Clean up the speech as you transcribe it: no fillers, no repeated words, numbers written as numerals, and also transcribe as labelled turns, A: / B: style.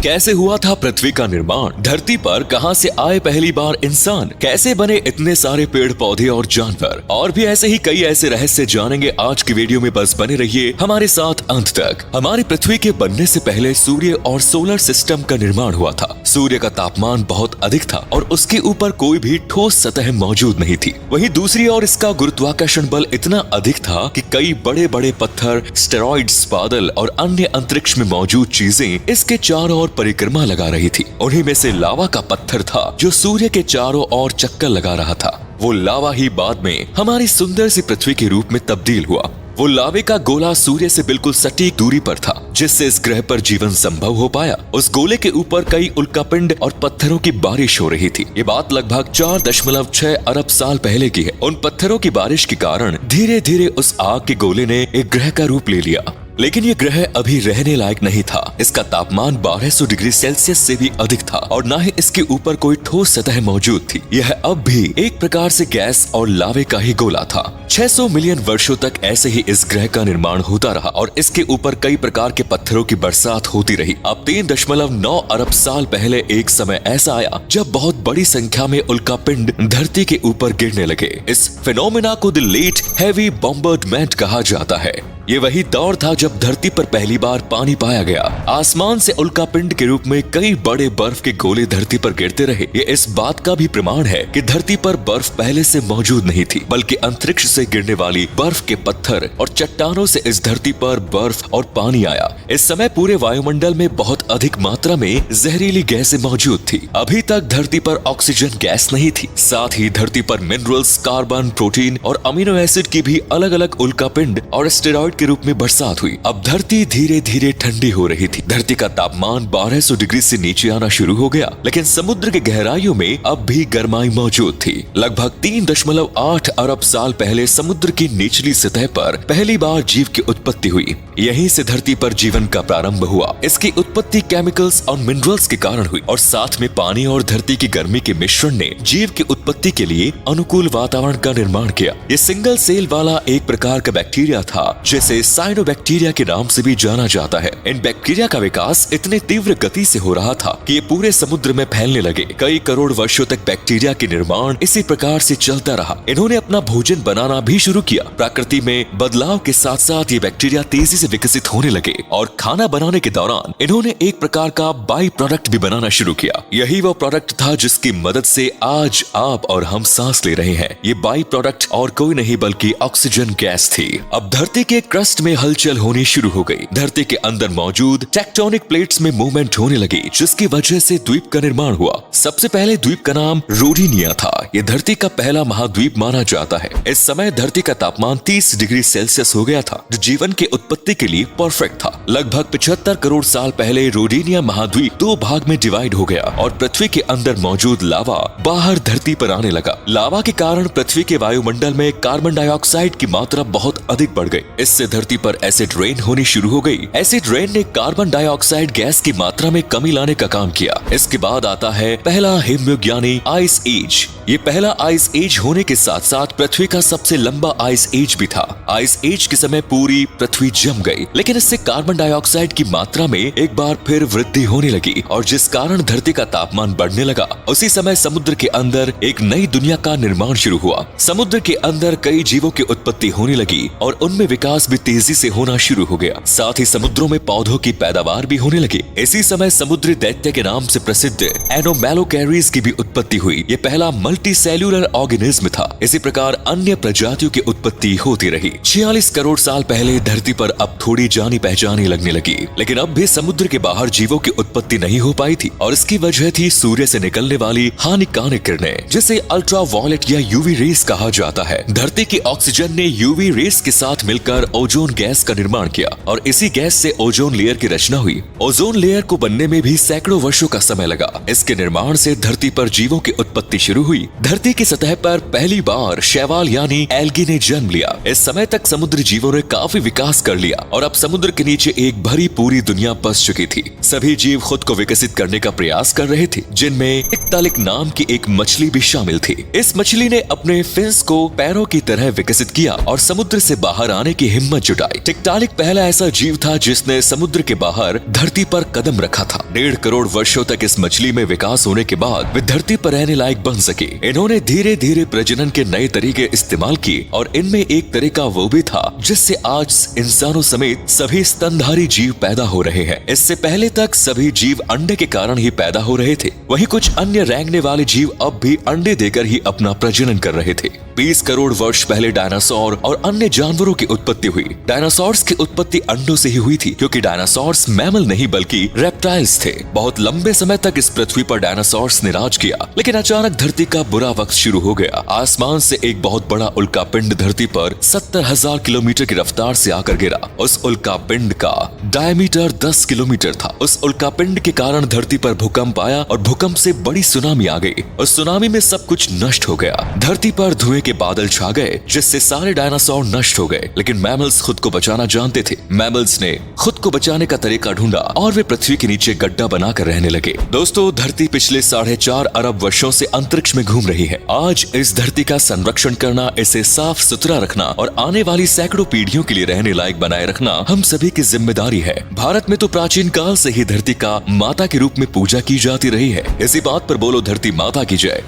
A: कैसे हुआ था पृथ्वी का निर्माण, धरती पर कहां से आए पहली बार इंसान, कैसे बने इतने सारे पेड़ पौधे और जानवर, और भी ऐसे ही कई ऐसे रहस्य जानेंगे आज की वीडियो में। बस बने रहिए हमारे साथ अंत तक। हमारी पृथ्वी के बनने से पहले सूर्य और सोलर सिस्टम का निर्माण हुआ था। सूर्य का तापमान बहुत अधिक था और उसके ऊपर कोई भी ठोस सतह मौजूद नहीं थी। वहीं दूसरी ओर इसका गुरुत्वाकर्षण बल इतना अधिक था कि कई बड़े बड़े पत्थर, स्टेरॉइड्स, बादल और अन्य अंतरिक्ष में मौजूद चीजें इसके चारों ओर परिक्रमा लगा रही थी। उन्हीं में से लावा का पत्थर था जो सूर्य के चारों ओर चक्कर लगा रहा था। वो लावा ही बाद में हमारी सुंदर सी पृथ्वी के रूप में तब्दील हुआ। वो लावे का गोला सूर्य से बिल्कुल सटीक दूरी पर था, जिससे इस ग्रह पर जीवन संभव हो पाया। उस गोले के ऊपर कई उल्कापिंड और पत्थरों की बारिश हो रही थी। ये बात लगभग 4.6 अरब साल पहले की है। उन पत्थरों की बारिश के कारण धीरे धीरे उस आग के गोले ने एक ग्रह का रूप ले लिया। लेकिन ये ग्रह अभी रहने लायक नहीं था। इसका तापमान 1200 डिग्री सेल्सियस से भी अधिक था और न ही इसके ऊपर कोई ठोस सतह मौजूद थी। यह अब भी एक प्रकार से गैस और लावे का ही गोला था। 600 मिलियन वर्षों तक ऐसे ही इस ग्रह का निर्माण होता रहा और इसके ऊपर कई प्रकार के पत्थरों की बरसात होती रही। अब 3.9 अरब साल पहले एक समय ऐसा आया जब बहुत बड़ी संख्या में उल्कापिंड धरती के ऊपर गिरने लगे। इस फिनोमेना को द लेट हेवी बॉम्बार्डमेंट कहा जाता है। ये वही दौर था जब धरती पर पहली बार पानी पाया गया। आसमान से उल्कापिंड के रूप में कई बड़े बर्फ के गोले धरती पर गिरते रहे। ये इस बात का भी प्रमाण है कि धरती पर बर्फ पहले से मौजूद नहीं थी, बल्कि अंतरिक्ष से गिरने वाली बर्फ के पत्थर और चट्टानों से इस धरती पर बर्फ और पानी आया। इस समय पूरे वायुमंडल में बहुत अधिक मात्रा में जहरीली गैसें मौजूद थी। अभी तक धरती पर ऑक्सीजन गैस नहीं थी। साथ ही धरती पर मिनरल्स, कार्बन, प्रोटीन और अमीनो एसिड की भी अलग अलग उल्कापिंड और एस्टेरॉइड के रूप में बरसात हुई। अब धरती धीरे धीरे ठंडी हो रही थी। धरती का तापमान 1200 डिग्री से नीचे आना शुरू हो गया, लेकिन समुद्र के गहराइयों में अब भी गर्माई मौजूद थी। लगभग 3.8 अरब साल पहले समुद्र की निचली सतह पर पहली बार जीव की उत्पत्ति हुई। यहीं से धरती पर जीवन का प्रारंभ हुआ। इसकी उत्पत्ति केमिकल्स और मिनरल्स के कारण हुई और साथ में पानी और धरती की गर्मी के मिश्रण ने जीव की उत्पत्ति के लिए अनुकूल वातावरण का निर्माण किया। ये सिंगल सेल वाला एक प्रकार का बैक्टीरिया था जिसे साइनोबैक्टीरिया के नाम से भी जाना जाता है। इन बैक्टीरिया का विकास इतनी तीव्र गति से हो रहा था कि ये पूरे समुद्र में फैलने लगे। कई करोड़ वर्षों तक बैक्टीरिया के निर्माण इसी प्रकार से चलता रहा। इन्होंने अपना भोजन बनाना भी शुरू किया। प्रकृति में बदलाव के साथ साथ ये बैक्टीरिया तेजी से विकसित होने लगे और खाना बनाने के दौरान इन्होंने एक प्रकार का बाई प्रोडक्ट भी बनाना शुरू किया। यही वो प्रोडक्ट था जिसकी मदद से आज आप और हम सांस ले रहे हैं। ये बाई प्रोडक्ट और कोई नहीं बल्कि ऑक्सीजन गैस थी। अब धरती के क्रस्ट में हलचल होनी शुरू हो गई। धरती के अंदर मौजूद टेक्टोनिक प्लेट्स में मूवमेंट होने लगी, जिसकी वजह से द्वीप का निर्माण हुआ। सबसे पहले द्वीप का नाम रोडिनिया था। यह धरती का पहला महाद्वीप माना जाता है। इस समय धरती का तापमान 30 डिग्री सेल्सियस हो गया था, जो जीवन की उत्पत्ति के लिए परफेक्ट था। लगभग 75 करोड़ साल पहले रोडिनिया महाद्वीप 2 भाग में डिवाइड हो गया और पृथ्वी के अंदर मौजूद लावा बाहर धरती पर आने लगा। लावा के कारण पृथ्वी के वायुमंडल में कार्बन डाइऑक्साइड की मात्रा बहुत अधिक बढ़ गई। इससे धरती पर एसिड रेन होनी शुरू हो गई। एसिड रेन ने कार्बन डाइऑक्साइड गैस की मात्रा में कमी लाने का काम किया। इसके बाद आता है पहला हिमयुग यानी आइस एज। ये पहला आइस एज होने के साथ साथ पृथ्वी का सबसे लंबा आइस एज भी था। आइस एज के समय पूरी पृथ्वी जम गई, लेकिन इससे कार्बन डाइऑक्साइड की मात्रा में एक बार फिर वृद्धि होने लगी और जिस कारण धरती का तापमान बढ़ने लगा। उसी समय समुद्र के अंदर एक नई दुनिया का निर्माण शुरू हुआ। समुद्र के अंदर कई जीवों की उत्पत्ति होने लगी और उनमें विकास भी तेजी से होना शुरू हो गया। साथ ही समुद्रों में पौधों की पैदावार भी होने लगी। इसी समय समुद्री दैत्य के नाम से प्रसिद्ध एनोमेलोकैरीज की भी उत्पत्ति हुई। ये पहला मल्टी सेल्यूलर ऑर्गेनिज्म था। इसी प्रकार अन्य प्रजातियों की उत्पत्ति होती रही। 46 करोड़ साल पहले धरती पर अब थोड़ी जानी पहचानी लगने लगी, लेकिन अब भी समुद्र के बाहर जीवों की उत्पत्ति नहीं हो पाई थी और इसकी वजह थी सूर्य से निकलने वाली हानिकारक किरणें, जिसे अल्ट्रा वायलेट या यूवी रेस कहा जाता है। धरती की ऑक्सीजन ने यूवी रेस के साथ मिलकर ओजोन गैस का निर्माण किया और इसी गैस से ओजोन लेयर की रचना हुई। ओजोन लेयर को बनने में भी सैकड़ों वर्षों का समय लगा। इसके निर्माण से धरती पर जीवों की उत्पत्ति शुरू हुई। धरती की सतह पर पहली बार शैवाल यानी एल्गी ने जन्म लिया। इस समय तक समुद्री जीवों ने काफी विकास कर लिया और अब समुद्र के नीचे एक भरी पूरी दुनिया बस चुकी थी। सभी जीव खुद को विकसित करने का प्रयास कर रहे थे, जिनमें इक्तालिक नाम की एक मछली भी शामिल थी। इस मछली ने अपने फिन्स को पैरों की तरह विकसित किया और समुद्र से बाहर आने की हिम्मत हिम्मत जुटाई। टिकटॉनिक पहला ऐसा जीव था जिसने समुद्र के बाहर धरती पर कदम रखा था। 1.5 करोड़ वर्षों तक इस मछली में विकास होने के बाद वे धरती पर रहने लायक बन सकी। इन्होंने धीरे धीरे प्रजनन के नए तरीके इस्तेमाल किए और इनमें एक तरीका वो भी था जिससे आज इंसानों समेत सभी स्तनधारी जीव पैदा हो रहे हैं। इससे पहले तक सभी जीव अंडे के कारण ही पैदा हो रहे थे। वहीं कुछ अन्य रेंगने वाले जीव अब भी अंडे देकर ही अपना प्रजनन कर रहे थे। 20 करोड़ वर्ष पहले डायनासोर और अन्य जानवरों की उत्पत्ति हुई। डायनासोर्स की उत्पत्ति अंडों से ही हुई थी क्योंकि डायनासोर्स मैमल नहीं बल्कि रेप्टाइल्स थे। बहुत लंबे समय तक इस पृथ्वी पर डायनासोर्स ने राज किया, लेकिन अचानक धरती का बुरा वक्त शुरू हो गया। आसमान से एक बहुत बड़ा उल्कापिंड धरती पर 70,000 किलोमीटर की रफ्तार से आकर गिरा। उस उल्कापिंड का डायमीटर 10 किलोमीटर था। उस उल्कापिंड के कारण धरती पर भूकंप आया और भूकंप से बड़ी सुनामी आ गई। उस सुनामी में सब कुछ नष्ट हो गया। धरती पर धुएं के बादल छा गए जिससे सारे डायनासोर नष्ट हो गए। लेकिन मैमल्स खुद को बचाना जानते थे। मैमल्स ने खुद को बचाने का तरीका ढूंढा और वे पृथ्वी के नीचे गड्ढा बनाकर रहने लगे। दोस्तों, धरती पिछले 4.5 अरब वर्षों से अंतरिक्ष में घूम रही है। आज इस धरती का संरक्षण करना, इसे साफ सुथरा रखना और आने वाली सैकड़ों पीढ़ियों के लिए रहने लायक बनाए रखना हम सभी की जिम्मेदारी है। भारत में तो प्राचीन काल से ही धरती का माता के रूप में पूजा की जाती रही है। इसी बात पर बोलो धरती माता की जय।